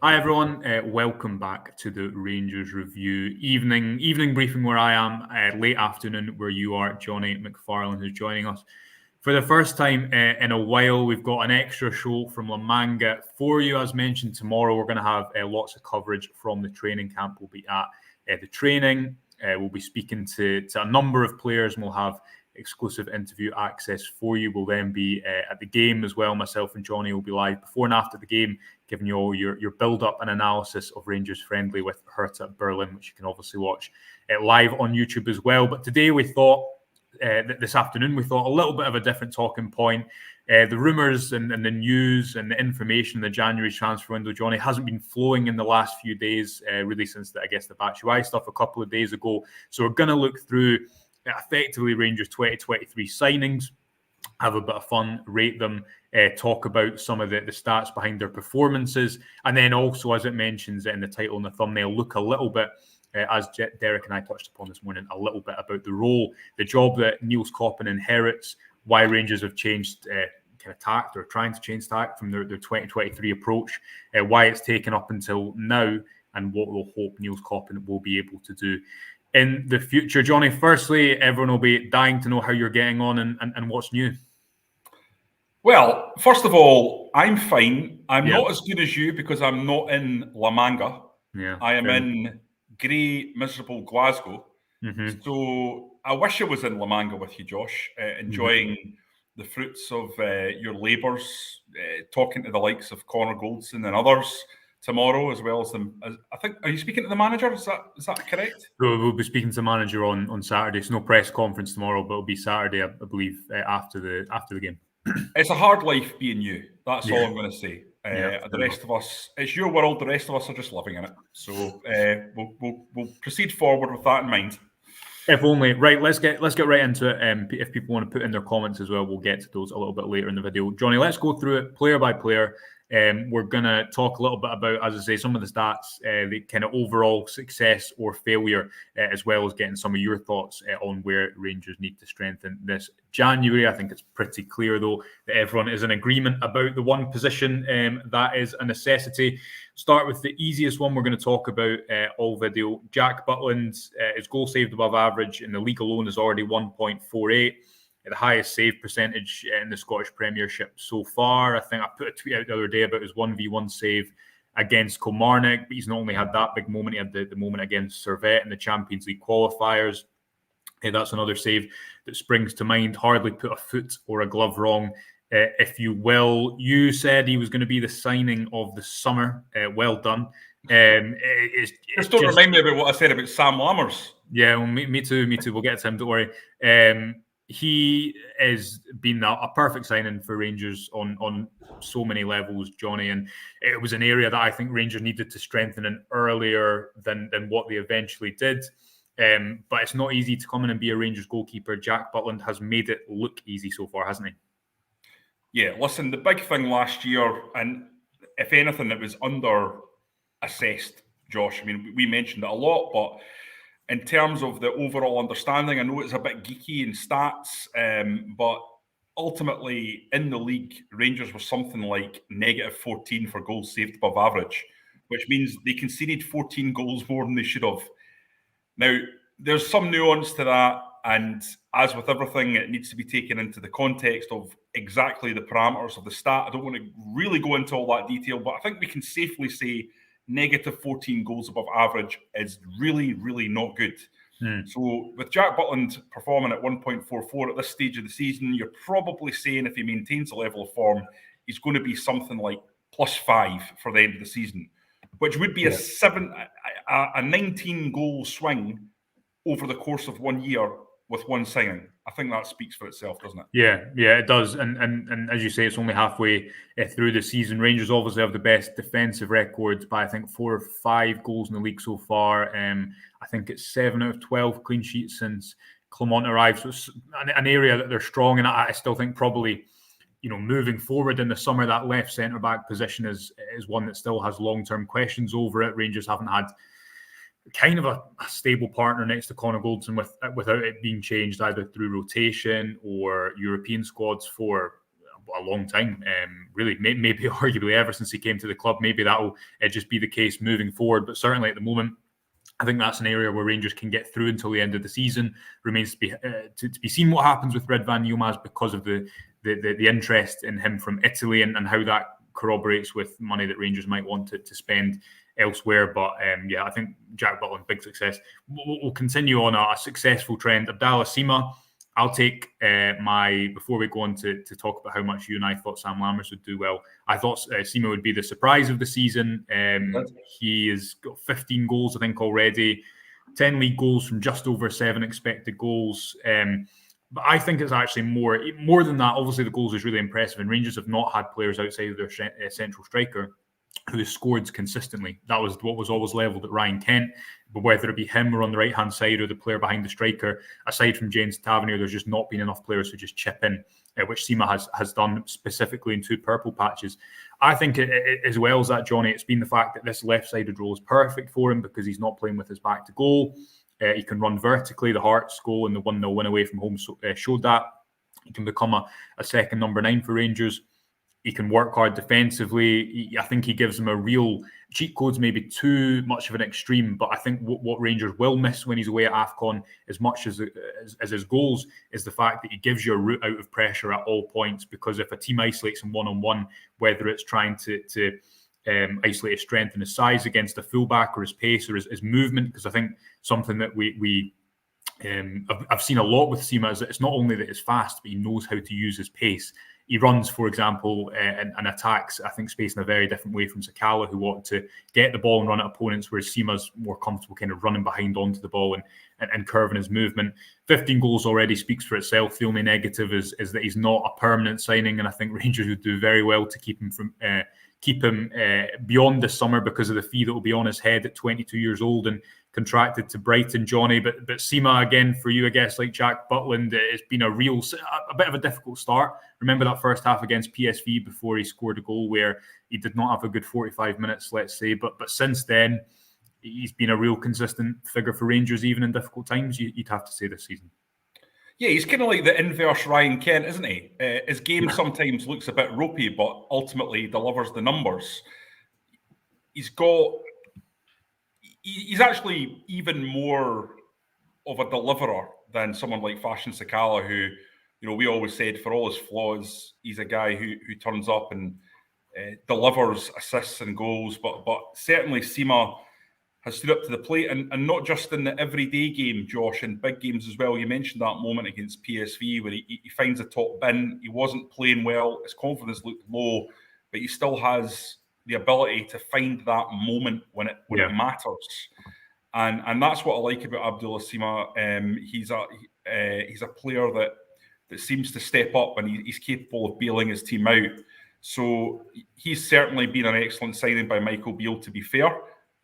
Hi everyone, welcome back to the Rangers review evening briefing where I am, late afternoon where you are. Jonny McFarlane who's joining us for the first time in a while. We've got an extra show from Manga for you. As mentioned, tomorrow we're going to have lots of coverage from the training camp. We'll be at the training. We'll be speaking to a number of players, and we'll have exclusive interview access for you. We'll then be at the game as well. Myself and Jonny will be live before and after the game, giving you all your build-up and analysis of Rangers friendly with Hertha Berlin, which you can obviously watch live on YouTube as well. But today we thought, this afternoon, we thought a little bit of a different talking point. The rumours and the news and the information in the January transfer window, Jonny, hasn't been flowing in the last few days, really since, the Batshuayi stuff a couple of days ago. So we're going to look through effectively Rangers 2023 signings, have a bit of fun, rate them, talk about some of the stats behind their performances, and then also, as it mentions in the title and the thumbnail, look a little bit, as Derek and I touched upon this morning, a little bit about the role, the job that Niels Koppen inherits, why Rangers have changed kind of tact or trying to change tact from their 2023 approach, why it's taken up until now, and what we'll hope Niels Koppen will be able to do in the future. Jonny, firstly, everyone will be dying to know how you're getting on and what's new. Well, first of all, I'm fine. I'm not as good as you because I'm not in La Manga. Yeah, I am in grey, miserable Glasgow. Mm-hmm. So I wish I was in La Manga with you, Josh, enjoying the fruits of your labours, talking to the likes of Connor Goldson and others tomorrow, as well as them. I think, are you speaking to the manager? Is that correct? We'll be speaking to the manager on Saturday. It's no press conference tomorrow, but it'll be Saturday, I believe, after the game. It's a hard life being you. That's all I'm going to say. The rest of us, it's your world. The rest of us are just living in it. So we'll proceed forward with that in mind. If only. Right, let's get right into it. If people want to put in their comments as well, we'll get to those a little bit later in the video. Jonny, let's go through it player by player. We're going to talk a little bit about, as I say, some of the stats, the kind of overall success or failure, as well as getting some of your thoughts on where Rangers need to strengthen this January. I think it's pretty clear, though, that everyone is in agreement about the one position that is a necessity. Start with the easiest one we're going to talk about all video. Jack Butland, his goal saved above average in the league alone is already 1.48. The highest save percentage in the Scottish Premiership so far. I think I put a tweet out the other day about his 1v1 save against Kilmarnock, but he's not only had that big moment, he had the moment against Servette in the Champions League qualifiers. That's another save that springs to mind. Hardly put a foot or a glove wrong, if you will. You said he was going to be the signing of the summer. Well done. Just don't remind me about what I said about Sam Lammers. Yeah, well, me too. We'll get to him, don't worry. He has been a perfect signing for Rangers on so many levels, Jonny, and it was an area that I think Rangers needed to strengthen in earlier than what they eventually did. But it's not easy to come in and be a Rangers goalkeeper. Jack Butland has made it look easy so far, hasn't he? Yeah, listen, the big thing last year, and if anything, it was under-assessed, Josh. I mean, we mentioned it a lot, but in terms of the overall understanding, I know it's a bit geeky in stats, but ultimately in the league, Rangers were something like -14 for goals saved above average, which means they conceded 14 goals more than they should have. Now, there's some nuance to that, and as with everything, it needs to be taken into the context of exactly the parameters of the stat. I don't want to really go into all that detail, but I think we can safely say -14 goals above average is really, really not good. So with Jack Butland performing at 1.44 at this stage of the season, you're probably saying if he maintains a level of form, he's going to be something like +5 for the end of the season, which would be a 19 goal swing over the course of 1 year with one signing. I think that speaks for itself, doesn't it? Yeah, it does. And as you say, it's only halfway through the season. Rangers obviously have the best defensive records by, I think, 4 or 5 goals in the league so far. I think it's 7 out of 12 clean sheets since Clement arrived. So it's an area that they're strong in. I still think probably, moving forward in the summer, that left centre-back position is one that still has long-term questions over it. Rangers haven't had kind of a stable partner next to Connor Goldson without it being changed either through rotation or European squads for a long time, really, maybe arguably ever since he came to the club. Maybe that'll just be the case moving forward. But certainly at the moment, I think that's an area where Rangers can get through until the end of the season. Remains to be seen what happens with Ridvan Yilmaz because of the interest in him from Italy and how that corroborates with money that Rangers might want to spend elsewhere. But I think Jack Butland, big success. We'll continue on a successful trend. Abdallah Sima, I'll take before we go on to talk about how much you and I thought Sam Lammers would do well. I thought Sima would be the surprise of the season. He has got 15 goals, I think, already. 10 league goals from just over 7 expected goals. But I think it's actually more than that. Obviously, the goals is really impressive, and Rangers have not had players outside of their central striker who has scored consistently. That was what was always levelled at Ryan Kent. But whether it be him or on the right-hand side or the player behind the striker, aside from James Tavernier, there's just not been enough players who just chip in, which Sima has done specifically in 2 purple patches. I think as well as that, Jonny, it's been the fact that this left-sided role is perfect for him because he's not playing with his back to goal. He can run vertically. The Hearts goal and the 1-0 win away from home showed that. He can become a second number 9 for Rangers. He can work hard defensively. I think he gives them a real cheat code's maybe too much of an extreme, but I think what Rangers will miss when he's away at AFCON as much as his goals is the fact that he gives you a route out of pressure at all points, because if a team isolates him one-on-one, whether it's trying to isolate his strength and his size against a fullback or his pace or his movement, because I think something that I've seen a lot with Sima is that it's not only that it's fast, but he knows how to use his pace. He runs, for example, and attacks, I think, space in a very different way from Sakala, who wanted to get the ball and run at opponents, whereas Sima's more comfortable kind of running behind onto the ball and curving his movement. 15 goals already speaks for itself. The only negative is that he's not a permanent signing, and I think Rangers would do very well to keep him beyond this summer because of the fee that will be on his head at 22 years old and contracted to Brighton, Jonny. But Sima, again, for you, I guess, like Jack Butland, it's been a bit of a difficult start. Remember that first half against PSV before he scored a goal where he did not have a good 45 minutes, let's say. But since then, he's been a real consistent figure for Rangers, even in difficult times, you'd have to say, this season. Yeah, he's kind of like the inverse Ryan Kent, isn't he? His game sometimes looks a bit ropey, but ultimately delivers the numbers. He's actually even more of a deliverer than someone like Fashion Sakala, who, we always said for all his flaws, he's a guy who turns up and delivers assists and goals. But certainly Sima has stood up to the plate, and not just in the everyday game, Josh, in big games as well. You mentioned that moment against PSV where he finds a top bin. He wasn't playing well. His confidence looked low, but he still has the ability to find that moment when it matters. And that's what I like about Abdallah Sima. He's a player that seems to step up, and he's capable of bailing his team out. So he's certainly been an excellent signing by Michael Beale, to be fair.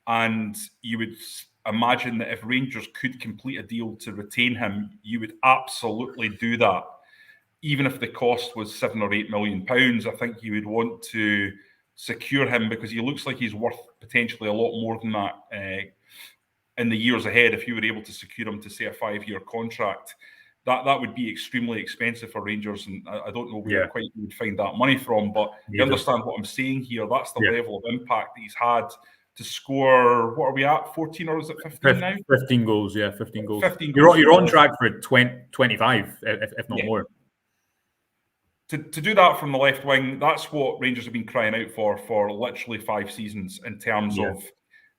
And you would imagine that if Rangers could complete a deal to retain him, you would absolutely do that. Even if the cost was £7 or £8 million, I think you would want to secure him because he looks like he's worth potentially a lot more than that in the years ahead. If you were able to secure him to, say, a 5-year contract, that would be extremely expensive for Rangers, and I don't know where quite you would find that money from. But you understand what I'm saying here. That's the level of impact that he's had to score. What are we at? 14 or is it 15 now? 15 goals, 15 goals. 15 goals. You're on track for 25, if not more. To do that from the left wing, that's what Rangers have been crying out for literally 5 seasons in terms of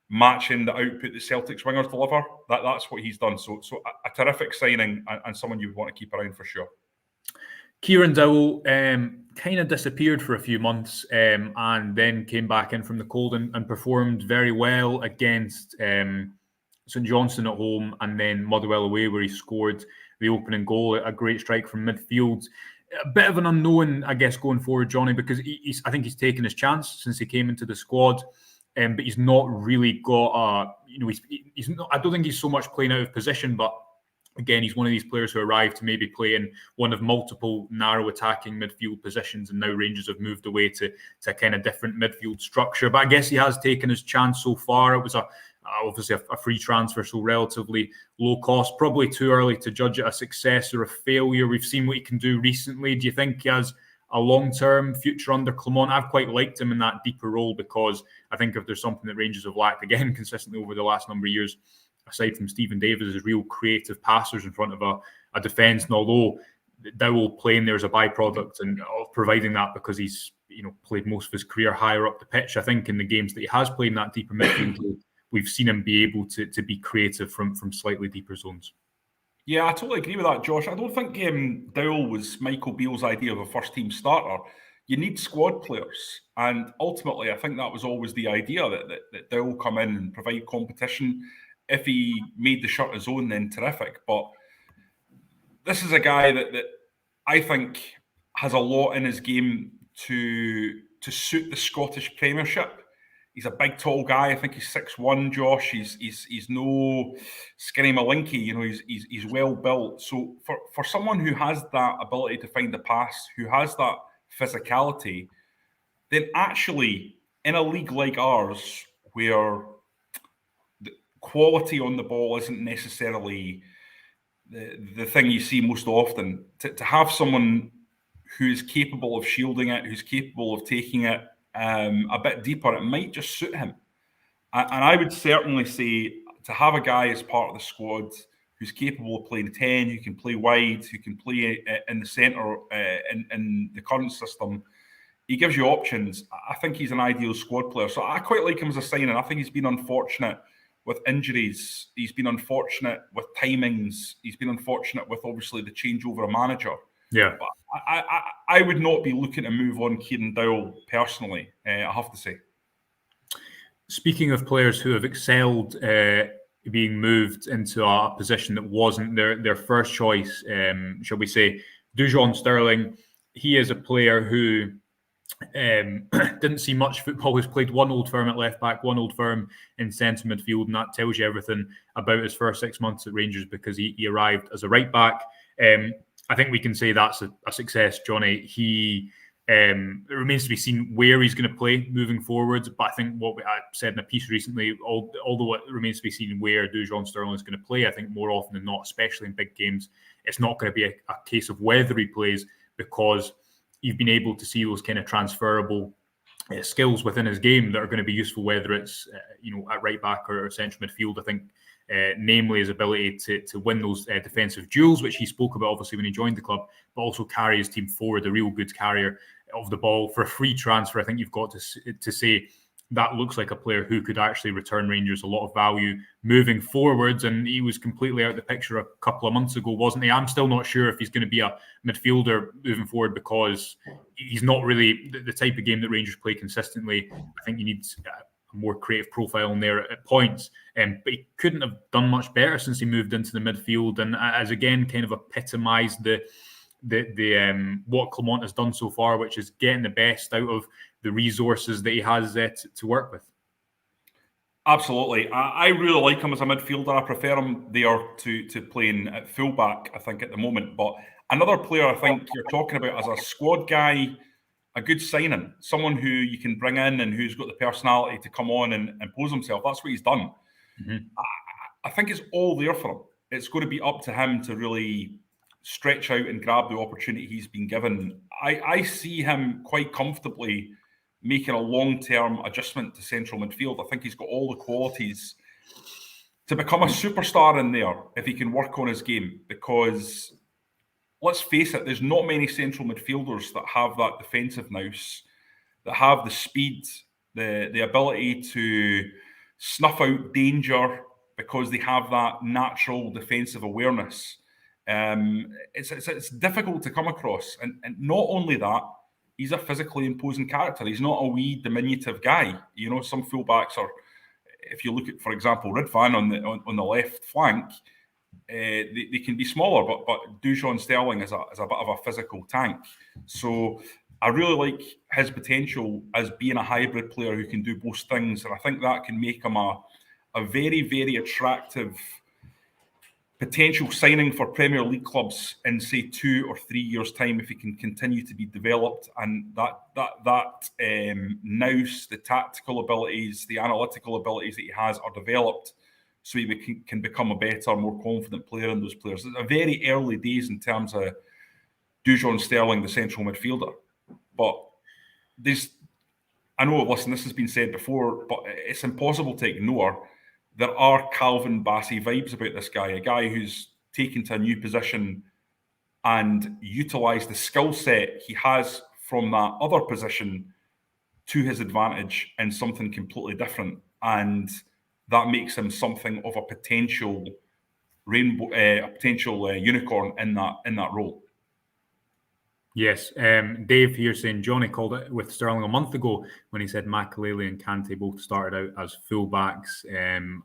matching the output that Celtic's wingers deliver. That's what he's done. So a terrific signing and someone you would want to keep around for sure. Kieran Dowell kind of disappeared for a few months and then came back in from the cold and performed very well against St Johnstone at home and then Motherwell away, where he scored the opening goal, a great strike from midfield. A bit of an unknown, I guess, going forward, Jonny, because I think he's taken his chance since he came into the squad, but he's not really got he's not. I don't think he's so much playing out of position, but again, he's one of these players who arrived to maybe play in one of multiple narrow attacking midfield positions, and now Rangers have moved away to a kind of different midfield structure. But I guess he has taken his chance so far. It was obviously a free transfer, so relatively low cost. Probably too early to judge it a success or a failure. We've seen what he can do recently. Do you think he has a long-term future under Clement. I've quite liked him in that deeper role because I think if there's something that Rangers have lacked, again, consistently over the last number of years, aside from Stephen Davis, is real creative passers in front of a defence. And although Dowell playing there is a byproduct and of providing that because he's played most of his career higher up the pitch, I think in the games that he has played in that deeper midfield, we've seen him be able to be creative from slightly deeper zones. Yeah, I totally agree with that, Josh. I don't think Dowell was Michael Beale's idea of a first-team starter. You need squad players. And ultimately, I think that was always the idea, that Dowell come in and provide competition. If he made the shirt his own, then terrific. But this is a guy that I think has a lot in his game to suit the Scottish Premiership. He's a big, tall guy. I think he's 6'1", Josh. He's no skinny malinky. He's well built. So for someone who has that ability to find the pass, who has that physicality, then actually in a league like ours, where the quality on the ball isn't necessarily the thing you see most often, to have someone who is capable of shielding it, who's capable of taking it a bit deeper, it might just suit him. And I would certainly say to have a guy as part of the squad who's capable of playing 10, who can play wide, who can play in the centre in the current system, he gives you options. I think he's an ideal squad player. So I quite like him as a signing. I think he's been unfortunate with injuries. He's been unfortunate with timings. He's been unfortunate with, obviously, the changeover of manager. Yeah. But I would not be looking to move on Kieran Dowell personally, I have to say. Speaking of players who have excelled being moved into a position that wasn't their first choice, shall we say, Dujon Sterling, he is a player who didn't see much football. He's played one Old Firm at left back, one Old Firm in centre midfield, and that tells you everything about his first 6 months at Rangers because he arrived as a right back. I think we can say that's a success, Jonny. It remains to be seen where he's going to play moving forward. But I think what I said in a piece recently, although it remains to be seen where Dujon Sterling is going to play, I think more often than not, especially in big games, it's not going to be a case of whether he plays, because you've been able to see those kind of transferable skills within his game that are going to be useful, whether it's at right back or central midfield. I think namely his ability to win those defensive duels, which he spoke about obviously when he joined the club, but also carry his team forward, a real good carrier of the ball. For a free transfer, I think you've got to say that looks like a player who could actually return Rangers a lot of value moving forwards. And he was completely out of the picture a couple of months ago, wasn't he? I'm still not sure if he's going to be a midfielder moving forward because he's not really the type of game that Rangers play consistently. I think you need a more creative profile in there at points. But he couldn't have done much better since he moved into the midfield, and as again kind of epitomised the what Clement has done so far, which is getting the best out of the resources that he has to work with. Absolutely. I really like him as a midfielder. I prefer him there to playing at fullback, I think, at the moment. But another player I think you're talking about as a squad guy, a good signing, someone who you can bring in and who's got the personality to come on and impose himself. That's what he's done. Mm-hmm. I think it's all there for him. It's going to be up to him to really stretch out and grab the opportunity he's been given. I see him quite comfortably making a long-term adjustment to central midfield. I think he's got all the qualities to become a superstar in there if he can work on his game, because let's face it, there's not many central midfielders that have that defensive nous, that have the speed, the ability to snuff out danger because they have that natural defensive awareness. It's difficult to come across. And not only that, he's a physically imposing character. He's not a wee diminutive guy. Some fullbacks are, if you look at, for example, Ridvan on the left flank, they can be smaller, but Dujon Sterling is a bit of a physical tank. So I really like his potential as being a hybrid player who can do both things, and I think that can make him a very, very attractive potential signing for Premier League clubs in, say, 2 or 3 years' time if he can continue to be developed, and that nous, the tactical abilities, the analytical abilities that he has are developed, so he can become a better, more confident player in those players. It's a very early days in terms of Dujon Sterling, the central midfielder. but I know, listen, this has been said before, but it's impossible to ignore. There are Calvin Bassey vibes about this guy, a guy who's taken to a new position and utilised the skill set he has from that other position to his advantage in something completely different. And that makes him something of a potential rainbow, a potential unicorn in that role. Yes, Dave here saying Jonny called it with Sterling a month ago when he said Makelele and Kante both started out as fullbacks, and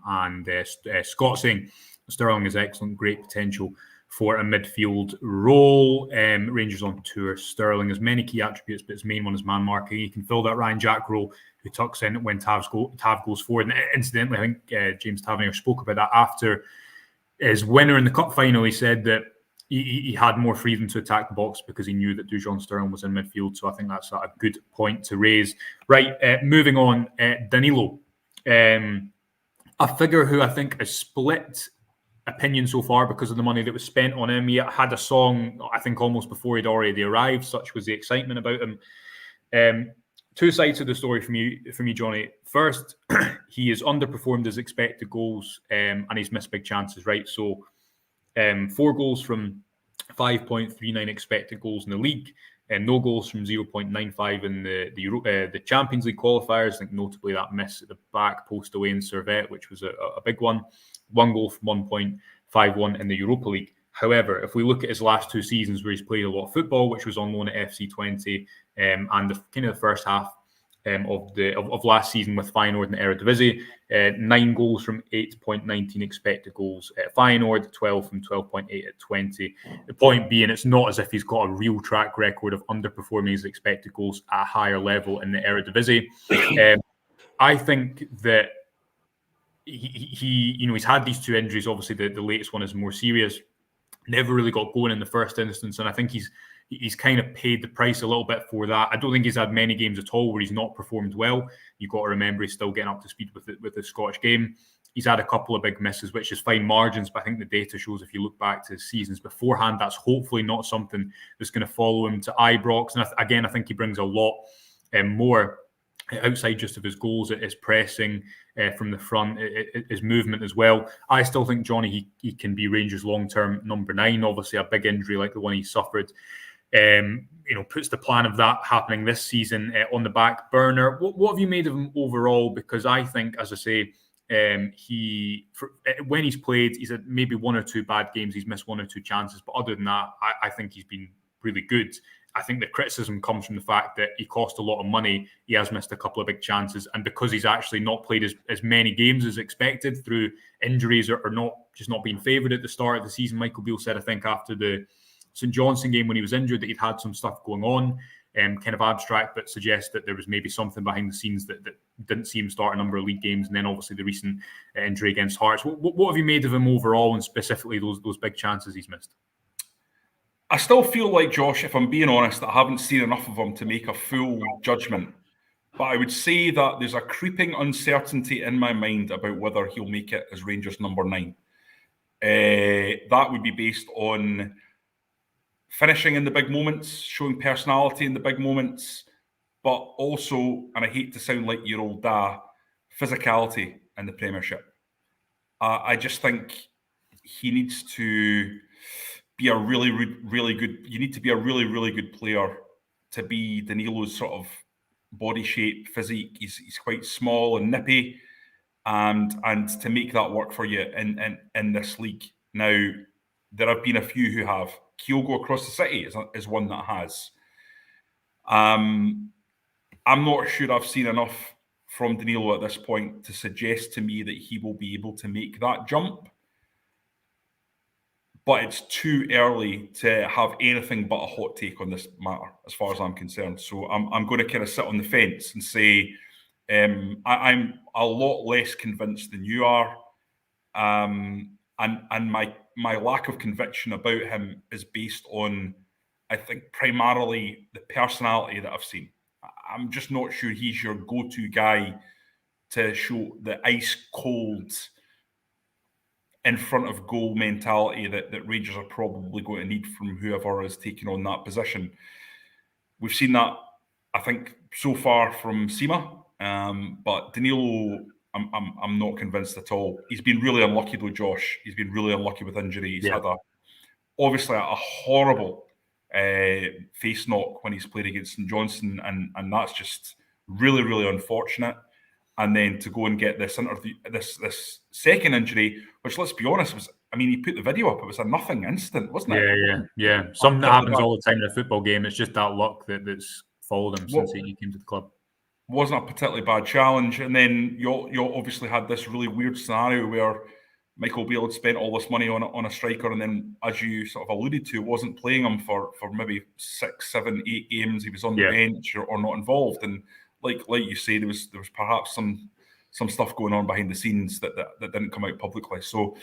Scott saying Sterling is excellent, great potential for a midfield role. Rangers on tour. Sterling has many key attributes, but his main one is man marking. He can fill that Ryan Jack role who tucks in when Tav goes forward. And incidentally, I think James Tavernier spoke about that after his winner in the cup final. He said that he had more freedom to attack the box because he knew that Dujon Sterling was in midfield. So I think that's a good point to raise. Right, moving on, Danilo. A figure who I think has split opinion so far because of the money that was spent on him. He had a song, I think, almost before he'd already arrived. Such was the excitement about him. Two sides of the story from you, Jonny. First, he has underperformed his expected goals, and he's missed big chances, right? So 4 goals from 5.39 expected goals in the league, and no goals from 0.95 in the Champions League qualifiers. I think notably that miss at the back post away in Servette, which was a big one. 1 goal from 1.51 in the Europa League. However, if we look at his last 2 seasons where he's played a lot of football, which was on loan at FC20, and the first half of last season with Feyenoord in the Eredivisie, 9 goals from 8.19 expected goals at Feyenoord, 12 from 12.8 at 20. The point being, it's not as if he's got a real track record of underperforming his expected goals at a higher level in the Eredivisie. I think that he's had these 2 injuries. Obviously, the latest one is more serious. Never really got going in the first instance, and I think he's kind of paid the price a little bit for that. I don't think he's had many games at all where he's not performed well. You've got to remember he's still getting up to speed with the Scottish game. He's had a couple of big misses, which is fine margins, but I think the data shows if you look back to seasons beforehand, that's hopefully not something that's going to follow him to Ibrox. And I think he brings a lot more outside just of his goals, his pressing from the front, his movement as well. I still think Jonny, he can be Rangers' long-term number 9. Obviously, a big injury like the one he suffered, puts the plan of that happening this season on the back burner. What have you made of him overall? Because I think, as I say, when he's played, he's had maybe 1 or 2 bad games. He's missed 1 or 2 chances, but other than that, I think he's been really good. I think the criticism comes from the fact that he cost a lot of money. He has missed a couple of big chances. And because he's actually not played as many games as expected through injuries or not being favoured at the start of the season, Michael Beale said, I think, after the St Johnstone game when he was injured, that he'd had some stuff going on, kind of abstract, but suggests that there was maybe something behind the scenes that didn't see him start a number of league games. And then obviously the recent injury against Hearts. What have you made of him overall, and specifically those big chances he's missed? I still feel like, Josh, if I'm being honest, I haven't seen enough of him to make a full judgment. But I would say that there's a creeping uncertainty in my mind about whether he'll make it as Rangers number 9. That would be based on finishing in the big moments, showing personality in the big moments, but also, and I hate to sound like your old dad, physicality in the Premiership. I just think he needs to be a really, really good. You need to be a really, really good player to be Danilo's sort of body shape, physique. He's quite small and nippy, and to make that work for you in this league. Now, there have been a few who have. Kyogo across the city is one that has. I'm not sure I've seen enough from Danilo at this point to suggest to me that he will be able to make that jump. But it's too early to have anything but a hot take on this matter, as far as I'm concerned. So I'm going to kind of sit on the fence and say I'm a lot less convinced than you are, and my lack of conviction about him is based on, I think, primarily the personality that I've seen. I'm just not sure he's your go-to guy to show the ice cold, in front of goal mentality that Rangers are probably going to need from whoever is taking on that position. We've seen that I think, so far from Sima. But Danilo, I'm not convinced at all. He's been really unlucky though, Josh. He's been really unlucky with injury. He's had obviously a horrible face knock when he's played against St Johnstone, and that's just really, really unfortunate. And then to go and get this this second injury, which, let's be honest, was, I mean, he put the video up. It was a nothing instant, wasn't it? Yeah. Something that happens all the time in a football game. It's just that luck that's followed him since he came to the club. Wasn't a particularly bad challenge. And then you obviously had this really weird scenario where Michael Beale had spent all this money on a striker, and then, as you sort of alluded to, wasn't playing him for maybe 6, 7, 8 games. He was on the bench or not involved. And like you say, there was perhaps some stuff going on behind the scenes that didn't come out publicly. So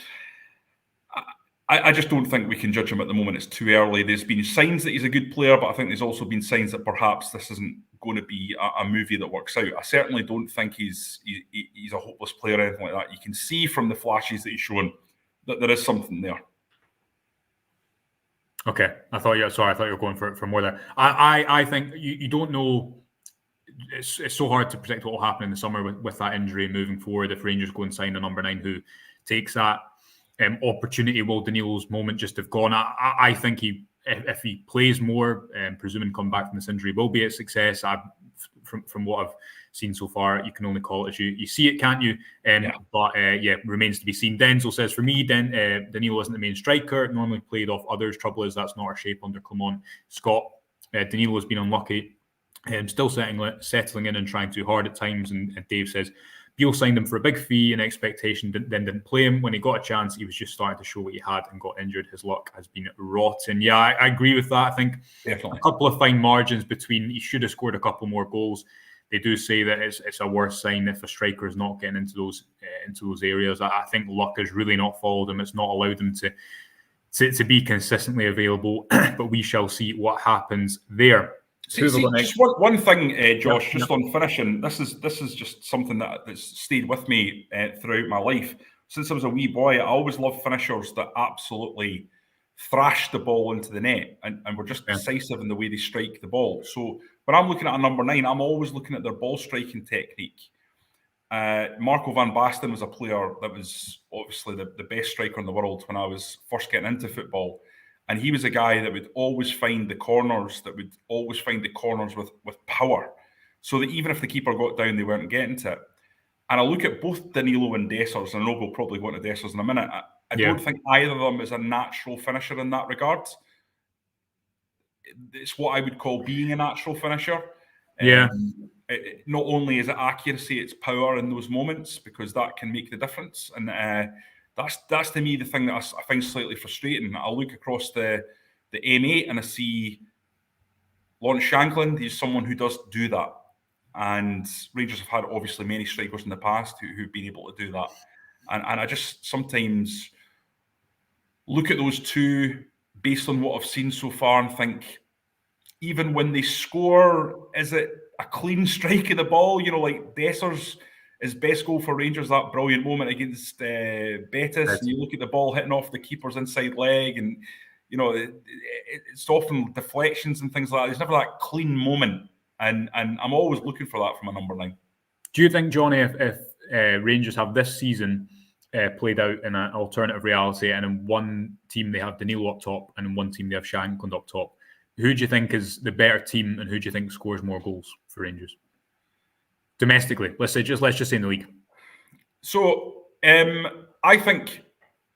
I just don't think we can judge him at the moment. It's too early. There's been signs that he's a good player, but I think there's also been signs that perhaps this isn't going to be a movie that works out. I certainly don't think he's a hopeless player or anything like that. You can see from the flashes that he's shown that there is something there. Okay, I thought you were going for more there. I think you don't know. It's so hard to predict what will happen in the summer with that injury moving forward. If Rangers go and sign a number 9 who takes that opportunity, will Danilo's moment just have gone? I think if he plays more, presuming come back from this injury, will be a success. From what I've seen so far, you can only call it as you see it, can't you? But remains to be seen. Denzel says, for me, Danilo isn't the main striker. Normally played off others. Trouble is that's not our shape under Clement. Scott, Danilo has been unlucky. Still settling in and trying too hard at times. And Dave says, Beale signed him for a big fee and expectation, then didn't play him. When he got a chance, he was just starting to show what he had and got injured. His luck has been rotten. Yeah, I agree with that. I think definitely a couple of fine margins between. He should have scored a couple more goals. They do say that it's a worse sign if a striker is not getting into those areas. I think luck has really not followed him. It's not allowed him to be consistently available. But we shall see what happens there. Just one thing, Josh, just on finishing. This is just something that's stayed with me throughout my life. Since I was a wee boy, I always loved finishers that absolutely thrashed the ball into the net and were just decisive in the way they strike the ball. So when I'm looking at a number 9, I'm always looking at their ball striking technique. Marco van Basten was a player that was obviously the best striker in the world when I was first getting into football. And he was a guy that would always find the corners, with power. So that even if the keeper got down, they weren't getting to it. And I look at both Danilo and Dessers, and I know we'll probably go into Dessers in a minute. I don't think either of them is a natural finisher in that regard. It's what I would call being a natural finisher. Not only is it accuracy, it's power in those moments, because that can make the difference. And that's to me the thing that I find slightly frustrating. I look across the M8 and I see Lawrence Shankland. He's someone who does do that. And Rangers have had obviously many strikers in the past who've been able to do that. And I just sometimes look at those two based on what I've seen so far and think, even when they score, is it a clean strike of the ball? You know, like Dessers, his best goal for Rangers, that brilliant moment against Betis, and you look at the ball hitting off the keeper's inside leg, and you know it's often deflections and things like that. There's never that clean moment, and I'm always looking for that from a number 9. Do you think, Jonny, if Rangers have this season played out in an alternative reality, and in one team they have Danilo up top, and in one team they have Shankland up top, who do you think is the better team, and who do you think scores more goals for Rangers? Domestically, let's just say in the league. So I think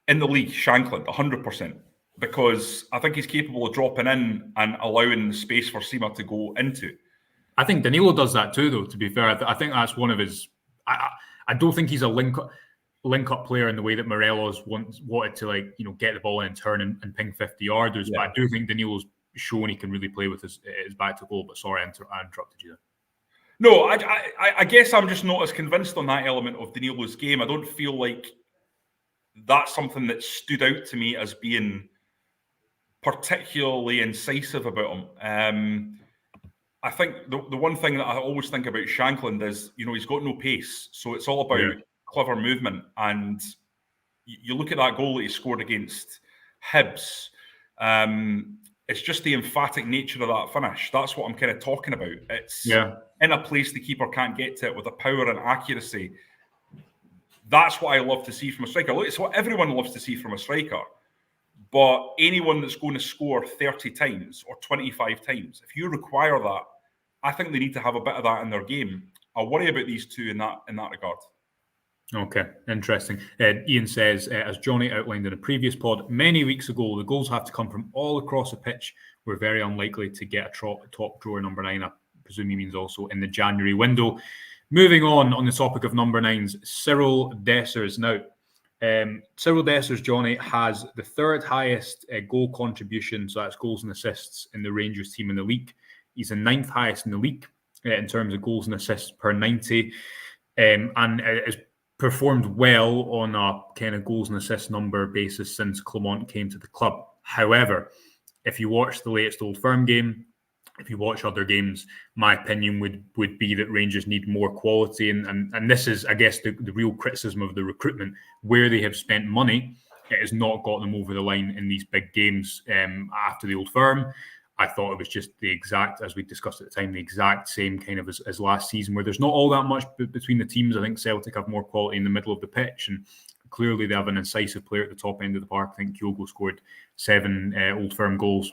in the league, Shankland, 100%, because I think he's capable of dropping in and allowing the space for Sima to go into. I think Danilo does that too, though. To be fair, I think that's one of his. I don't think he's a link-up player in the way that Morelos wanted to get the ball in and turn and ping 50-yarders. But I do think Danilo's shown he can really play with his back to goal. But sorry, I interrupted you there. No, I guess I'm just not as convinced on that element of Danilo's game. I don't feel like that's something that stood out to me as being particularly incisive about him. I think the one thing that I always think about Shankland is, he's got no pace. So it's all about clever movement. And you look at that goal that he scored against Hibs. It's just the emphatic nature of that finish. That's what I'm kind of talking about. It's in a place the keeper can't get to it with a power and accuracy. That's what I love to see from a striker. Look, it's what everyone loves to see from a striker. But anyone that's going to score 30 times or 25 times, if you require that, I think they need to have a bit of that in their game. I worry about these two in that regard. Okay, interesting. Ian says, as Jonny outlined in a previous pod many weeks ago, the goals have to come from all across the pitch. We're very unlikely to get a top drawer number 9. I presume he means also in the January window. Moving on the topic of number 9s, Cyriel Dessers. Now, Cyriel Dessers, Jonny, has the third highest goal contribution, so that's goals and assists in the Rangers team in the league. He's the 9th highest in the league in terms of goals and assists per 90, and has performed well on a kind of goals and assist number basis since Clement came to the club. However, if you watch the latest Old Firm game, if you watch other games, my opinion would be that Rangers need more quality. And this is, I guess, the real criticism of the recruitment. Where they have spent money, it has not got them over the line in these big games. After the Old Firm, I thought it was just the exact, as we discussed at the time, the exact same kind of as last season, where there's not all that much between the teams. I think Celtic have more quality in the middle of the pitch, and clearly they have an incisive player at the top end of the park. I think Kyogo scored 7 Old Firm goals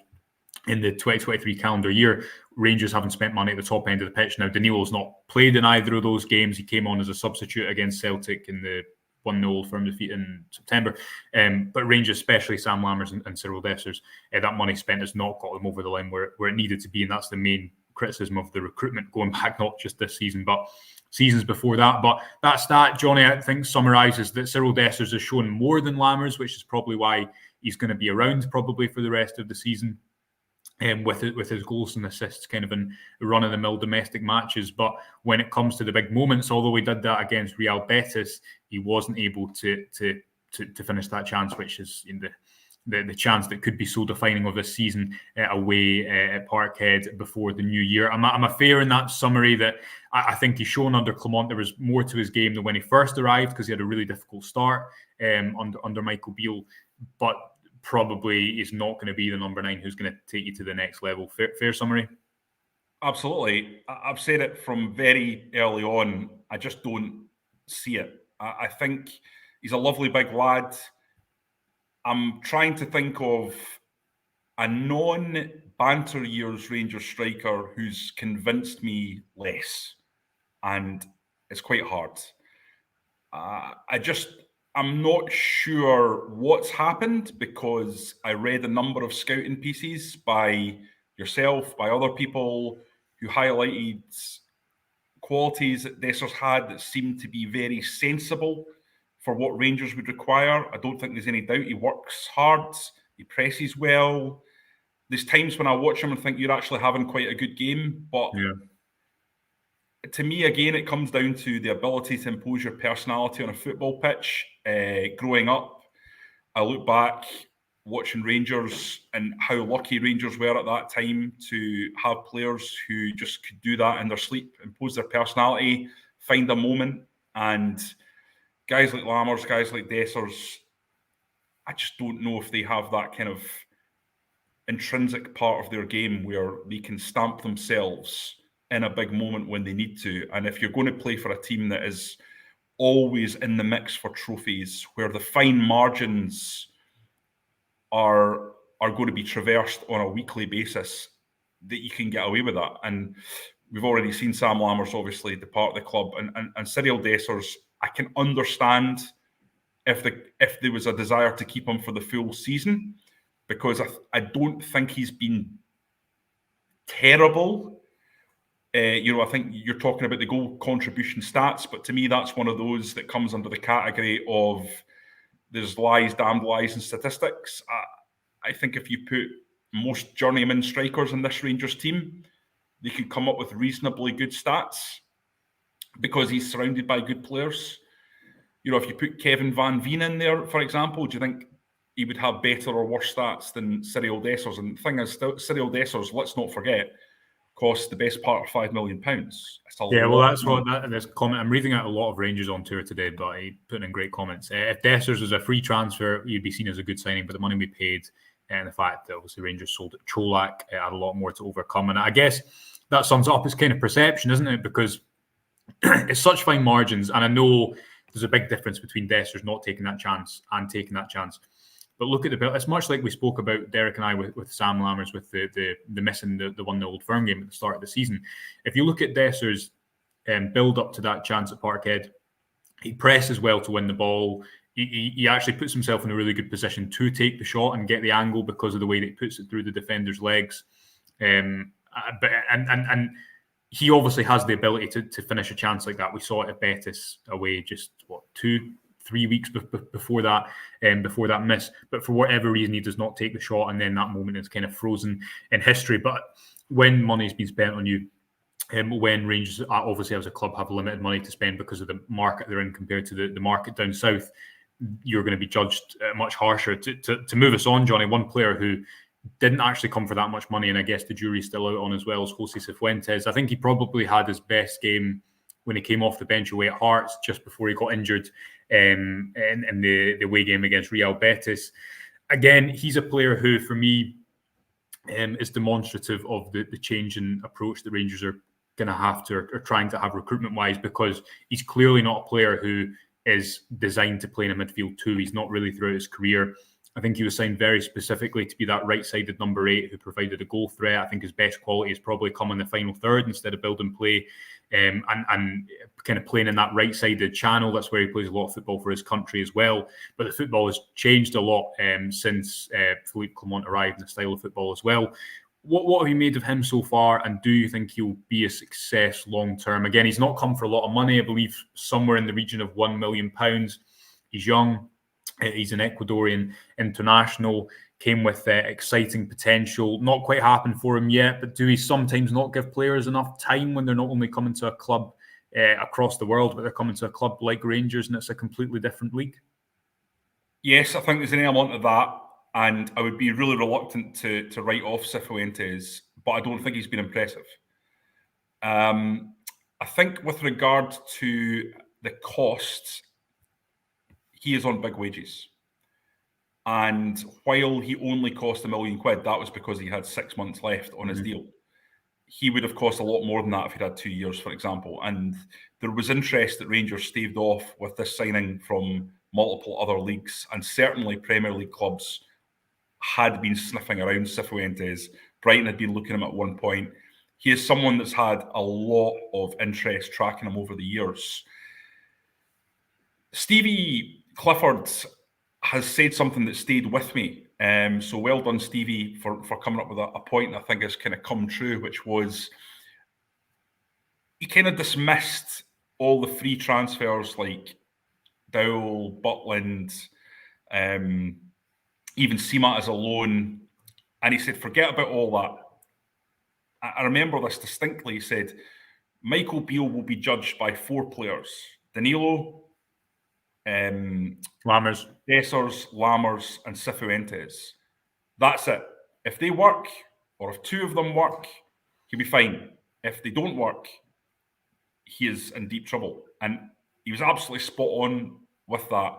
in the 2023 calendar year. Rangers haven't spent money at the top end of the pitch. Now, Danilo's not played in either of those games. He came on as a substitute against Celtic in the 1-0 Old Firm defeat in September. But Rangers, especially Sam Lammers and Cyriel Dessers, that money spent has not got them over the line where it needed to be. And that's the main criticism of the recruitment going back, not just this season, but seasons before that. But that stat, Jonny, I think summarises that Cyriel Dessers has shown more than Lammers, which is probably why he's going to be around probably for the rest of the season. With his goals and assists kind of in run-of-the-mill domestic matches. But when it comes to the big moments, although he did that against Real Betis, he wasn't able to finish that chance, which is in the chance that could be so defining of this season away at Parkhead before the new year. I'm a fair in that summary that I think he's shown under Clement there was more to his game than when he first arrived, because he had a really difficult start under Michael Beale. But probably is not going to be the number 9 who's going to take you to the next level. Fair summary? Absolutely. I've said it from very early on. I just don't see it. I think he's a lovely big lad. I'm trying to think of a non-banter years Rangers striker who's convinced me less. And it's quite hard. I'm not sure what's happened, because I read a number of scouting pieces by yourself, by other people who highlighted qualities that Dessers had that seemed to be very sensible for what Rangers would require. I don't think there's any doubt he works hard, he presses well. There's times when I watch him and think you're actually having quite a good game, but to me, again, it comes down to the ability to impose your personality on a football pitch. Growing up, I look back watching Rangers and how lucky Rangers were at that time to have players who just could do that in their sleep, impose their personality, find a moment. And guys like Lammers, guys like Dessers, I just don't know if they have that kind of intrinsic part of their game where they can stamp themselves in a big moment when they need to. And if you're going to play for a team that is always in the mix for trophies, where the fine margins are going to be traversed on a weekly basis, that you can get away with that. And we've already seen Sam Lammers obviously depart the club, and Cyriel Dessers, I can understand if there was a desire to keep him for the full season, because I don't think he's been terrible. I think you're talking about the goal contribution stats, but to me, that's one of those that comes under the category of there's lies, damned lies, and statistics. I think if you put most journeyman strikers in this Rangers team, they could come up with reasonably good stats because he's surrounded by good players. If you put Kevin Van Veen in there, for example, do you think he would have better or worse stats than Cyriel Dessers? And the thing is, Cyriel Dessers, let's not forget, cost the best part of £5 million. That's what this comment. I'm reading out a lot of Rangers on tour today, but he put in great comments. If Dessers was a free transfer, he'd be seen as a good signing, but the money we paid and the fact that obviously Rangers sold at Cholak had a lot more to overcome. And I guess that sums up its kind of perception, isn't it? Because it's such fine margins, and I know there's a big difference between Dessers not taking that chance and taking that chance. But look at the bill. It's much like we spoke about, Derek and I, with Sam Lammers, with the missing the 1-0 Old Firm game at the start of the season. If you look at Dessers' build up to that chance at Parkhead, he presses well to win the ball. He actually puts himself in a really good position to take the shot and get the angle because of the way that he puts it through the defender's legs. And he obviously has the ability to finish a chance like that. We saw it at Betis away just 2-3 weeks before that miss. But for whatever reason, he does not take the shot, and then that moment is kind of frozen in history. But when money's been spent on you, when Rangers obviously as a club have limited money to spend because of the market they're in compared to the market down south, you're going to be judged much harsher. To move us on, Jonny, one player who didn't actually come for that much money, and I guess the jury's still out on as well, as Jose Cifuentes. I think he probably had his best game when he came off the bench away at Hearts just before he got injured in the away game against Real Betis. Again, he's a player who, for me, is demonstrative of the change in approach the Rangers are going to have to, or trying to have recruitment-wise, because he's clearly not a player who is designed to play in a midfield two. He's not really throughout his career. I think he was signed very specifically to be that right-sided number 8 who provided a goal threat. I think his best quality has probably come in the final third instead of building play and kind of playing in that right-sided channel. That's where he plays a lot of football for his country as well. But the football has changed a lot since Philippe Clement arrived in the style of football as well. What have you made of him so far, and do you think he'll be a success long-term? Again, he's not come for a lot of money. I believe somewhere in the region of £1 million. He's young. He's an Ecuadorian international, came with exciting potential. Not quite happened for him yet, but do we sometimes not give players enough time when they're not only coming to a club across the world, but they're coming to a club like Rangers, and it's a completely different league? Yes, I think there's an element of that, and I would be really reluctant to write off Cifuentes, but I don't think he's been impressive. I think with regard to the costs, he is on big wages. And while he only cost £1 million, that was because he had 6 months left on his deal. He would have cost a lot more than that if he'd had 2 years, for example. And there was interest that Rangers staved off with this signing from multiple other leagues, and certainly Premier League clubs had been sniffing around Cifuentes. Brighton had been looking at him at one point. He is someone that's had a lot of interest tracking him over the years. Stevie Clifford has said something that stayed with me. So well done, Stevie, for coming up with a point that I think has kind of come true, which was he kind of dismissed all the free transfers like Dowell, Butland, even Sima as a loan. And he said, forget about all that. I remember this distinctly. He said, Michael Beale will be judged by 4 players: Danilo, Lammers, Dessers, Lammers, and Cifuentes. That's it. If they work, or if 2 of them work, he'll be fine. If they don't work, he is in deep trouble. And he was absolutely spot on with that.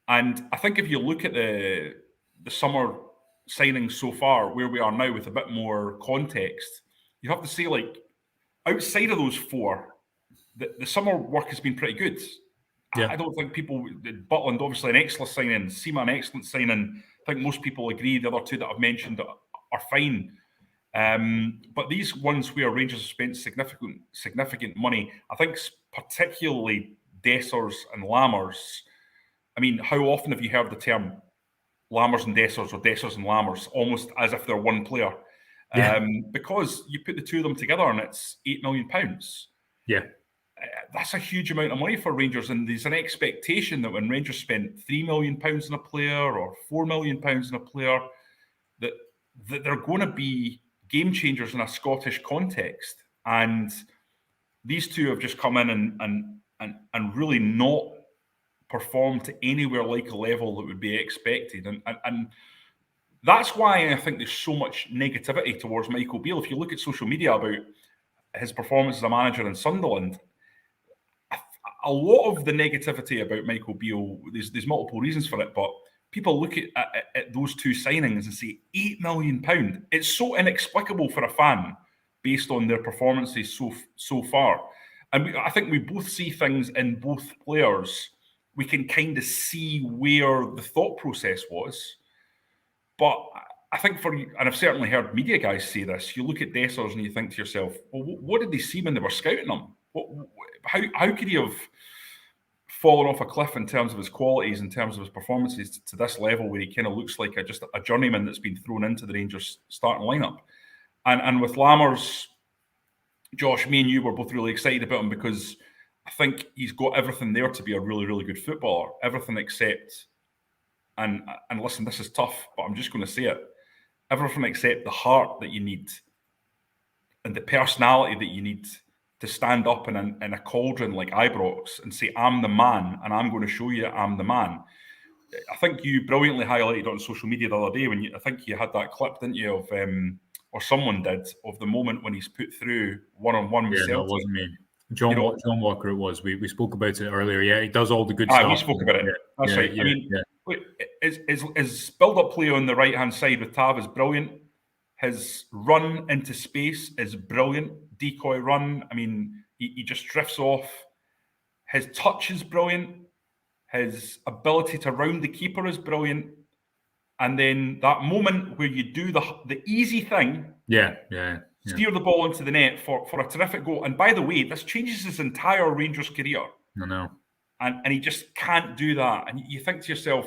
And I think if you look at the summer signings so far, where we are now with a bit more context, you have to say, like, outside of those 4, the summer work has been pretty good. Yeah. I don't think Butland, obviously an excellent signing, Sima, an excellent signing. I think most people agree the other 2 that I've mentioned are fine. But these ones where Rangers have spent significant money, I think particularly Dessers and Lammers. I mean, how often have you heard the term Lammers and Dessers, or Dessers and Lammers, almost as if they're one player? Yeah. Because you put the 2 of them together and it's £8 million. Yeah. That's a huge amount of money for Rangers, and there's an expectation that when Rangers spent £3 million on a player or £4 million on a player, that they're going to be game changers in a Scottish context. And these 2 have just come in and really not performed to anywhere like a level that would be expected. And that's why I think there's so much negativity towards Michael Beale. If you look at social media about his performance as a manager in Sunderland, a lot of the negativity about Michael Beale, there's multiple reasons for it, but people look at those two signings and say £8 million. It's so inexplicable for a fan based on their performances so far. And I think we both see things in both players. We can kind of see where the thought process was. But I think and I've certainly heard media guys say this, you look at Dessers and you think to yourself, well, what did they see when they were scouting him? How could he have fallen off a cliff in terms of his qualities, in terms of his performances to this level where he kind of looks like just a journeyman that's been thrown into the Rangers starting lineup? And with Lammers, Josh, me and you were both really excited about him because I think he's got everything there to be a really, really good footballer. Everything except, and listen, this is tough, but I'm just going to say it. Everything except the heart that you need and the personality that you need to stand up in a cauldron like Ibrox and say, I'm the man, and I'm going to show you I'm the man. I think you brilliantly highlighted on social media the other day I think you had that clip, didn't you, of or someone did, of the moment when he's put through one-on-one with Celtic. No, it wasn't me. John Walker it was. We spoke about it earlier. Yeah, he does all the good stuff. We spoke about it. That's right. I mean, look, his build-up play on the right-hand side with Tav is brilliant. His run into space is brilliant. Decoy run. I mean, he just drifts off. His touch is brilliant. His ability to round the keeper is brilliant. And then that moment where you do the easy thing, steer the ball into the net for a terrific goal. And by the way, this changes his entire Rangers career. I know. And he just can't do that. And you think to yourself,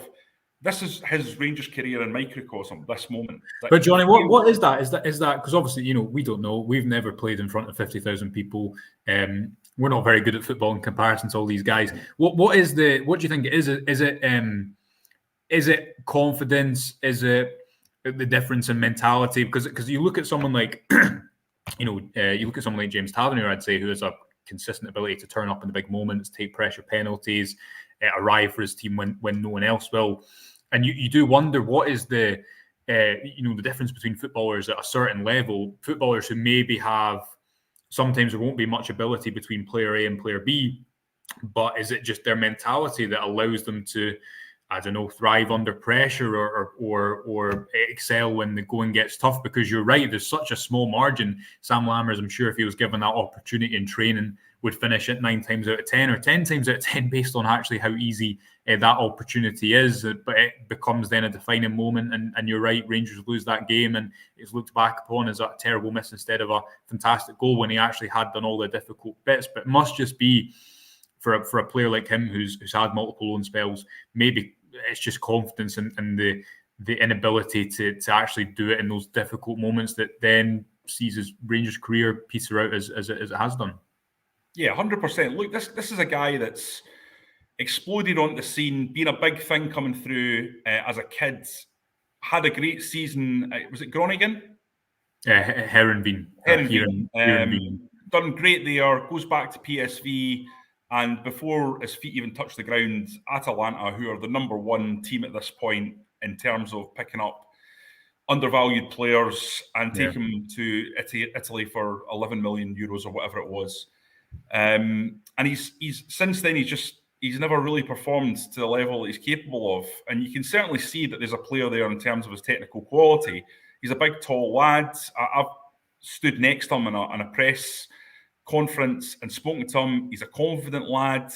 this is his Rangers career in microcosm, this moment. But Johnny, what is that? Is that because obviously, we don't know. We've never played in front of 50,000 people. We're not very good at football in comparison to all these guys. What do you think it is? Is it confidence? Is it the difference in mentality? Because you look at someone like, you look at someone like James Tavernier, I'd say, who has a consistent ability to turn up in the big moments, take pressure penalties, arrive for his team when no one else will. And you do wonder what is the difference between footballers at a certain level, footballers who maybe sometimes there won't be much ability between player A and player B, but is it just their mentality that allows them to, I don't know, thrive under pressure or excel when the going gets tough? Because you're right, there's such a small margin. Sam Lammers, I'm sure if he was given that opportunity in training, would finish it 9 times out of 10 or 10 times out of 10 based on actually how easy that opportunity is. But it becomes then a defining moment. And you're right, Rangers lose that game and it's looked back upon as a terrible miss instead of a fantastic goal when he actually had done all the difficult bits. But it must just be, for a player like him who's had multiple loan spells, maybe it's just confidence and the inability to actually do it in those difficult moments that then sees his Rangers career peter out as it has done. Yeah, 100%. Look, this is a guy that's exploded onto the scene, been a big thing coming through as a kid, had a great season. Was it Groningen? Heerenveen. Done great there, goes back to PSV. And before his feet even touch the ground, Atalanta, who are the number one team at this point in terms of picking up undervalued players and take them to Italy for 11 million euros or whatever it was. And he's since then he's never really performed to the level that he's capable of. And you can certainly see that there's a player there in terms of his technical quality. He's a big, tall lad. I've stood next to him in a press conference and spoken to him. He's a confident lad.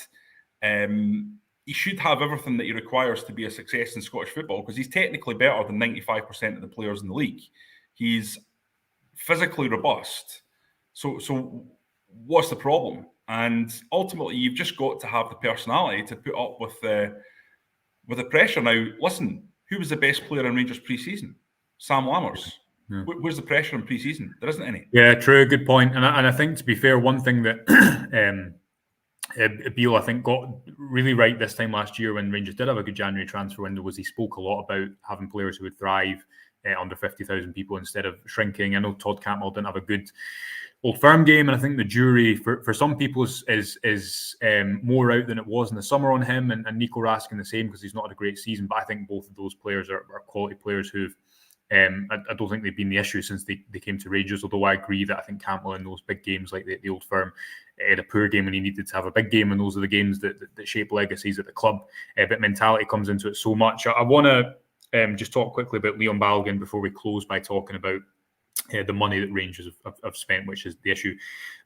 He should have everything that he requires to be a success in Scottish football because he's technically better than 95% of the players in the league. He's physically robust. So what's the problem? And ultimately, you've just got to have the personality to put up with the pressure. Now, listen, who was the best player in Rangers pre-season? Sam Lammers. Yeah. Where's the pressure in pre-season? There isn't any. Yeah, true. Good point. And I think, to be fair, one thing that Beale, I think, got really right this time last year when Rangers did have a good January transfer window was he spoke a lot about having players who would thrive under 50,000 people instead of shrinking. I know Todd Cantwell didn't have a good Old Firm game, and I think the jury for some people is more out than it was in the summer on him, and Nico Raskin the same because he's not had a great season. But I think both of those players are quality players who've I don't think they've been the issue since they came to Rangers, although I agree that I think Cantwell in those big games like the Old Firm had a poor game when he needed to have a big game, and those are the games that shape legacies at the club. But mentality comes into it so much. I want to just talk quickly about Leon Balogun before we close by talking about the money that Rangers have spent, which is the issue.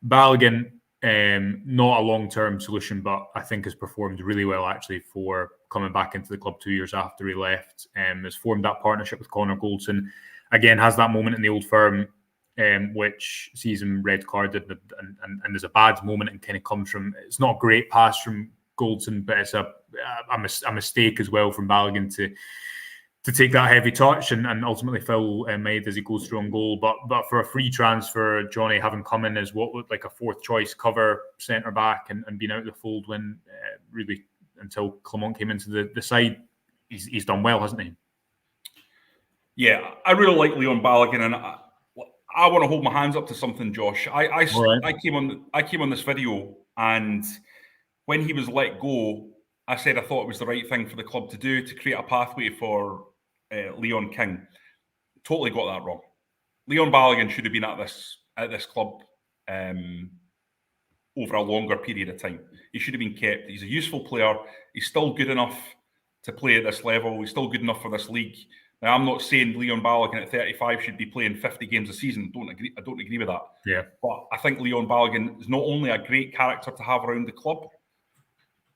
Balogun, not a long-term solution, but I think has performed really well actually for coming back into the club 2 years after he left. Has formed that partnership with Connor Goldson. Again, has that moment in the Old Firm, which sees him red carded, and there's a bad moment and kind of comes from. It's not a great pass from Goldson, but it's a mistake as well from Balogun to take that heavy touch and ultimately foul made as he goes through on goal. But for a free transfer, Jonny having come in as what looked like a fourth choice cover centre back and been out of the fold when really until Clement came into the side, he's done well, hasn't he? Yeah, I really like Leon Balogun, and I want to hold my hands up to something, Josh. I came on this video, and when he was let go, I said I thought it was the right thing for the club to do to create a pathway for Leon King. Totally got that wrong. Leon Balogun should have been at this club over a longer period of time. He should have been kept. He's a useful player. He's still good enough to play at this level. He's still good enough for this league. Now, I'm not saying Leon Balogun at 35 should be playing 50 games a season. I don't agree with that. Yeah. But I think Leon Balogun is not only a great character to have around the club,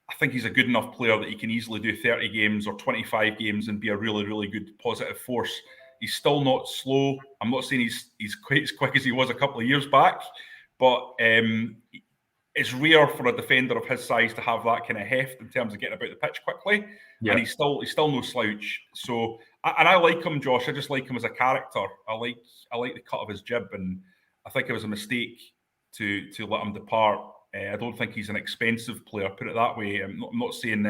I think he's a good enough player that he can easily do 30 games or 25 games and be a really, really good positive force. He's still not slow. I'm not saying he's quite as quick as he was a couple of years back, but it's rare for a defender of his size to have that kind of heft in terms of getting about the pitch quickly. Yeah. And he's still no slouch. So, and I like him, Josh. I just like him as a character. I like the cut of his jib, and I think it was a mistake to let him depart. I don't think he's an expensive player, put it that way. I'm not saying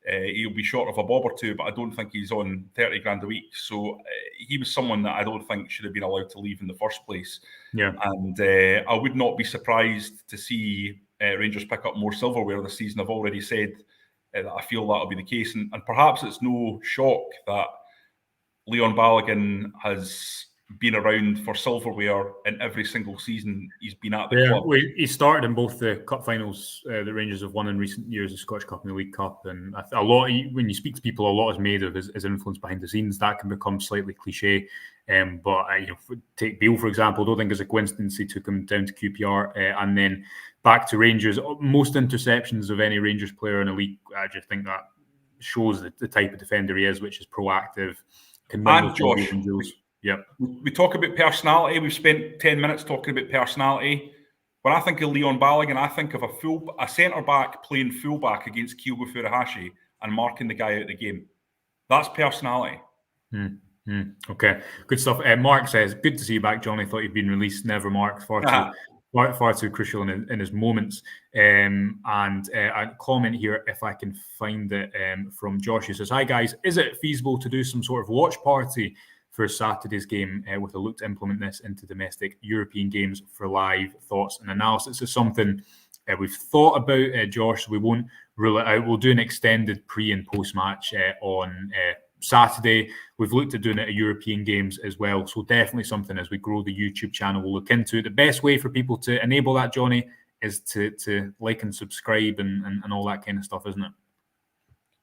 he'll be short of a bob or two, but I don't think he's on 30 grand a week. So he was someone that I don't think should have been allowed to leave in the first place. Yeah. And I would not be surprised to see Rangers pick up more silverware this season. I've already said that I feel that'll be the case. And perhaps it's no shock that Leon Balogun has been around for silverware in every single season he's been at the club. Well, he started in both the cup finals the Rangers have won in recent years, the Scottish Cup and the League Cup, and a lot. When you speak to people, a lot is made of his influence behind the scenes. That can become slightly cliche, but take Beale for example. I don't think it's a coincidence he took him down to QPR and then back to Rangers. Most interceptions of any Rangers player in a league, I just think that shows the type of defender he is, which is proactive. And Josh, yep. We talk about personality. We've spent 10 minutes talking about personality. When I think of Leon Balogun, I think of a centre-back playing full-back against Kyogo Furuhashi and marking the guy out of the game. That's personality. Okay, good stuff. Mark says, good to see you back, Jonny. Thought you'd been released. Never, Mark. Far too crucial in his moments. And a comment here, if I can find it, from Josh, who says, hi guys, is it feasible to do some sort of watch party for Saturday's game with a look to implement this into domestic European games for live thoughts and analysis? Is something we've thought about, Josh. So we won't rule it out. We'll do an extended pre and post match on Saturday. We've looked at doing it at European games as well. So definitely something as we grow the YouTube channel we'll look into. The best way for people to enable that, Jonny, is to like and subscribe and all that kind of stuff, isn't it?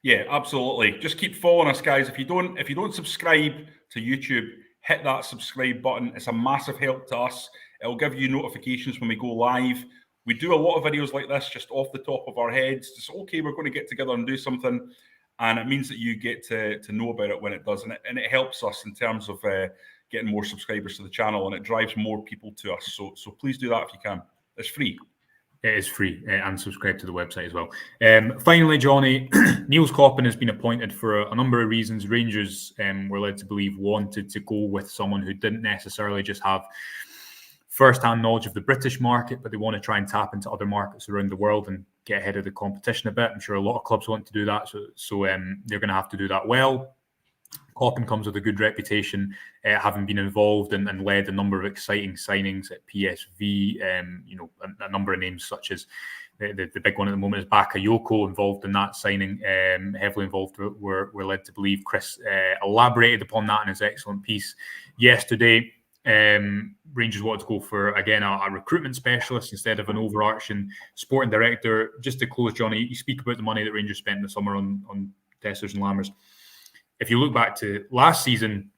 Yeah, absolutely. Just keep following us, guys. If you don't subscribe to YouTube, hit that subscribe button. It's a massive help to us. It'll give you notifications when we go live. We do a lot of videos like this just off the top of our heads. Just, okay, we're going to get together and do something. And it means that you get to know about it when it does. And it helps us in terms of getting more subscribers to the channel, and it drives more people to us. So please do that if you can. It's free. It is free, and subscribe to the website as well. Finally, Jonny, Niels Coppin has been appointed for a number of reasons. Rangers, we're led to believe, wanted to go with someone who didn't necessarily just have first-hand knowledge of the British market, but they want to try and tap into other markets around the world and get ahead of the competition a bit. I'm sure a lot of clubs want to do that, so they're going to have to do that well. Coppin comes with a good reputation, having been involved and led a number of exciting signings at PSV. A number of names such as the big one at the moment is Bakayoko, involved in that signing, heavily involved. We're led to believe. Chris elaborated upon that in his excellent piece yesterday. Rangers wanted to go for, again, a recruitment specialist instead of an overarching sporting director. Just to close, Jonny, you speak about the money that Rangers spent in the summer on Dessers and Lammers. If you look back to last season,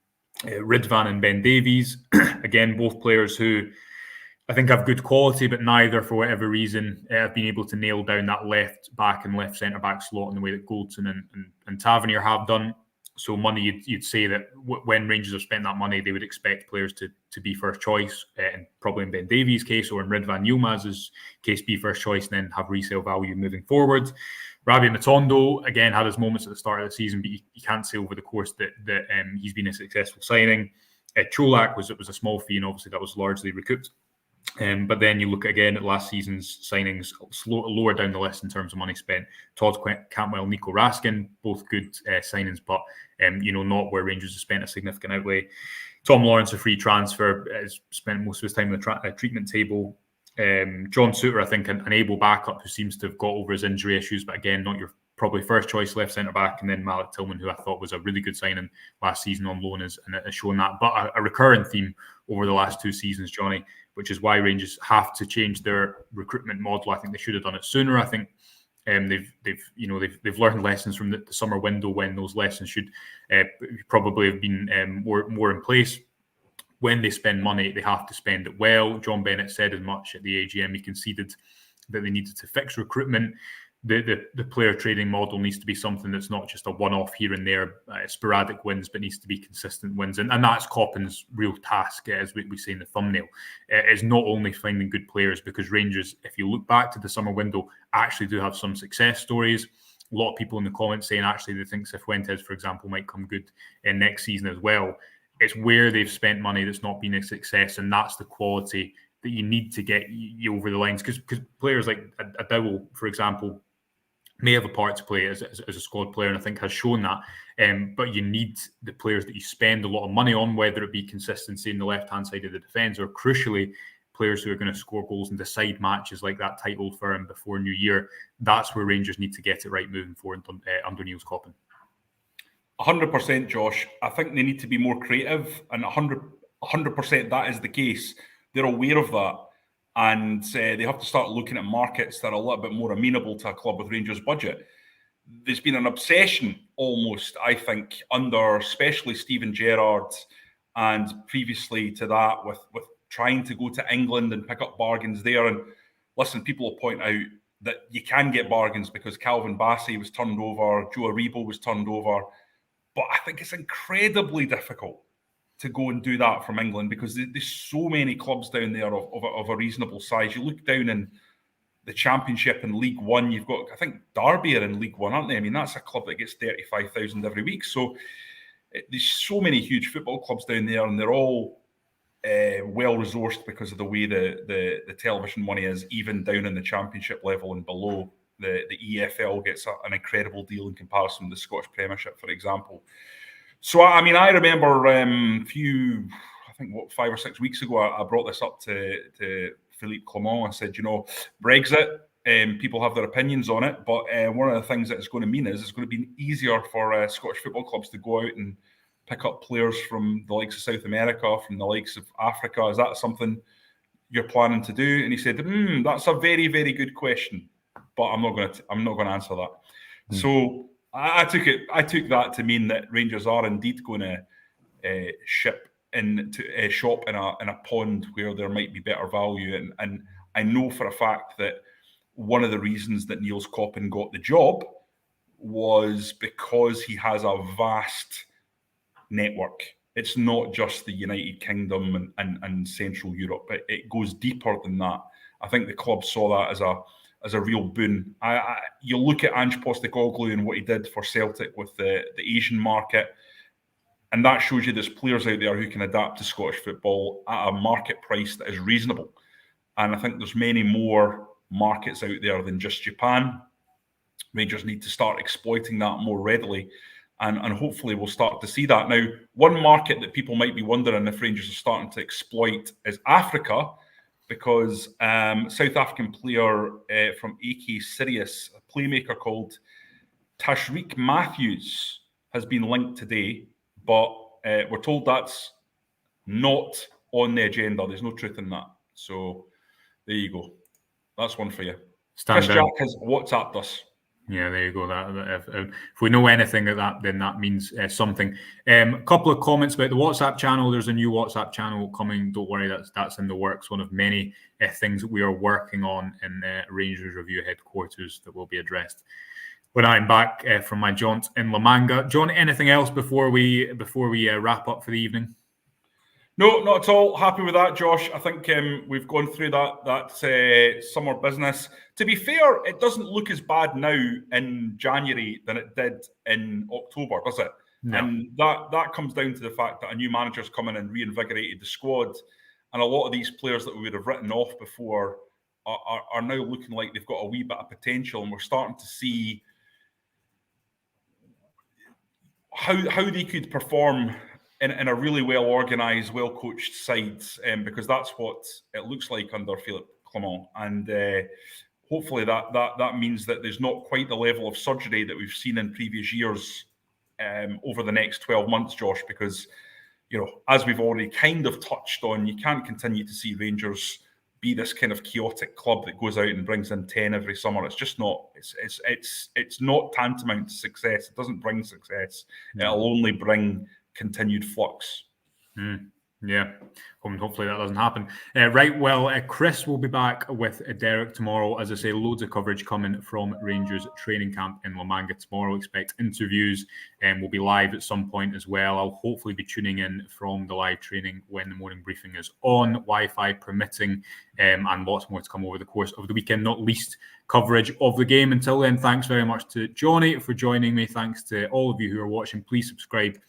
Ridvan and Ben Davies, again, both players who I think have good quality, but neither, for whatever reason, have been able to nail down that left back and left centre back slot in the way that Goldson and Tavernier have done. So money, you'd say that when Rangers have spent that money, they would expect players to be first choice, and probably in Ben Davies' case or in Ridvan Yilmaz's case, be first choice and then have resale value moving forward. Rabia Matondo, again, had his moments at the start of the season, but you can't say over the course that he's been a successful signing. Cholak was a small fee, and obviously that was largely recouped. But then you look again at last season's signings, lower down the list in terms of money spent. Todd Cantwell, Nico Raskin, both good signings, but not where Rangers have spent a significant outlay. Tom Lawrence, a free transfer, has spent most of his time on the treatment table. John Suter, I think, an able backup who seems to have got over his injury issues, but again, not your probably first choice left centre back. And then Malik Tillman, who I thought was a really good signing last season on loan, has shown that. But a recurring theme over the last two seasons, Jonny, which is why Rangers have to change their recruitment model. I think they should have done it sooner. I think they've learned lessons from the summer window when those lessons should probably have been more in place. When they spend money, they have to spend it well. John Bennett said as much at the AGM. He conceded that they needed to fix recruitment. The player trading model needs to be something that's not just a one-off here and there, sporadic wins, but needs to be consistent wins. And that's Coppin's real task, as we say in the thumbnail, is not only finding good players, because Rangers, if you look back to the summer window, actually do have some success stories. A lot of people in the comments saying actually they think Cifuentes, for example, might come good in next season as well. It's where they've spent money that's not been a success, and that's the quality that you need to get you over the lines. Because players like a Dowell, for example, may have a part to play as a squad player, and I think has shown that. But you need the players that you spend a lot of money on, whether it be consistency in the left-hand side of the defence, or crucially, players who are going to score goals and decide matches like that tight Old Firm before New Year. That's where Rangers need to get it right moving forward under Niels Coppin. 100%, Josh. I think they need to be more creative, and 100% that is the case. They're aware of that, and they have to start looking at markets that are a little bit more amenable to a club with Rangers' budget. There's been an obsession almost, I think, under especially Steven Gerrard and previously to that with trying to go to England and pick up bargains there. And listen, people will point out that you can get bargains because Calvin Bassey was turned over, Joe Aribo was turned over. But I think it's incredibly difficult to go and do that from England because there's so many clubs down there of a reasonable size. You look down in the Championship and League One, you've got, I think, Derby are in League One, aren't they? I mean, that's a club that gets 35,000 every week. So there's so many huge football clubs down there, and they're all well-resourced because of the way the television money is, even down in the Championship level and below. The EFL gets an incredible deal in comparison to the Scottish Premiership, for example. So, I mean, I remember I think 5 or 6 weeks ago, I brought this up to Philippe Clement and said, Brexit, people have their opinions on it, but one of the things that it's going to mean is it's going to be easier for Scottish football clubs to go out and pick up players from the likes of South America, from the likes of Africa. Is that something you're planning to do? And he said, that's a very, very good question, but I'm not going to answer that. So I took that to mean that Rangers are indeed going to shop in a pond where there might be better value. And I know for a fact that one of the reasons that Niels Coppin got the job was because he has a vast network. It's not just the United Kingdom and Central Europe. It goes deeper than that. I think the club saw that as a real boon. You look at Ange Postecoglou and what he did for Celtic with the Asian market, and that shows you there's players out there who can adapt to Scottish football at a market price that is reasonable. And I think there's many more markets out there than just Japan. Rangers need to start exploiting that more readily, and hopefully we'll start to see that. Now, one market that people might be wondering if Rangers are starting to exploit is Africa, because South African player from AK Sirius, a playmaker called Tashreeq Matthews, has been linked today, but we're told that's not on the agenda. There's no truth in that. So there you go. That's one for you. Chris Jack has WhatsApped us. Yeah, there you go. If we know anything of that, then that means something. A couple of comments about the WhatsApp channel. There's a new WhatsApp channel coming. Don't worry, that's in the works. One of many things that we are working on in Rangers Review headquarters that will be addressed when I'm back from my jaunt in La Manga. John, anything else before we wrap up for the evening? No, not at all. Happy with that, Josh. I think we've gone through that summer business. To be fair, it doesn't look as bad now in January than it did in October, does it? No. And that comes down to the fact that a new manager's come in and reinvigorated the squad, and a lot of these players that we would have written off before are now looking like they've got a wee bit of potential, and we're starting to see how they could perform in a really well-organised, well-coached side, because that's what it looks like under Philippe Clement. And hopefully that means that there's not quite the level of surgery that we've seen in previous years over the next 12 months, Josh, because, as we've already kind of touched on, you can't continue to see Rangers be this kind of chaotic club that goes out and brings in 10 every summer. It's just not. It's not tantamount to success. It doesn't bring success. It'll only bring continued flux. Yeah, hopefully that doesn't happen. Right, well, Chris will be back with Derek tomorrow. As I say, loads of coverage coming from Rangers training camp in La Manga tomorrow. Expect interviews, and we'll be live at some point as well. I'll hopefully be tuning in from the live training when the morning briefing is on, Wi-Fi permitting, and lots more to come over the course of the weekend, not least coverage of the game. Until then, thanks very much to Jonny for joining me. Thanks to all of you who are watching. Please subscribe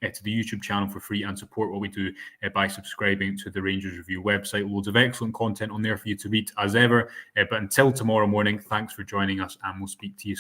to the YouTube channel for free and support what we do by subscribing to the Rangers Review website. Loads of excellent content on there for you to read as ever. But until tomorrow morning, thanks for joining us, and we'll speak to you soon.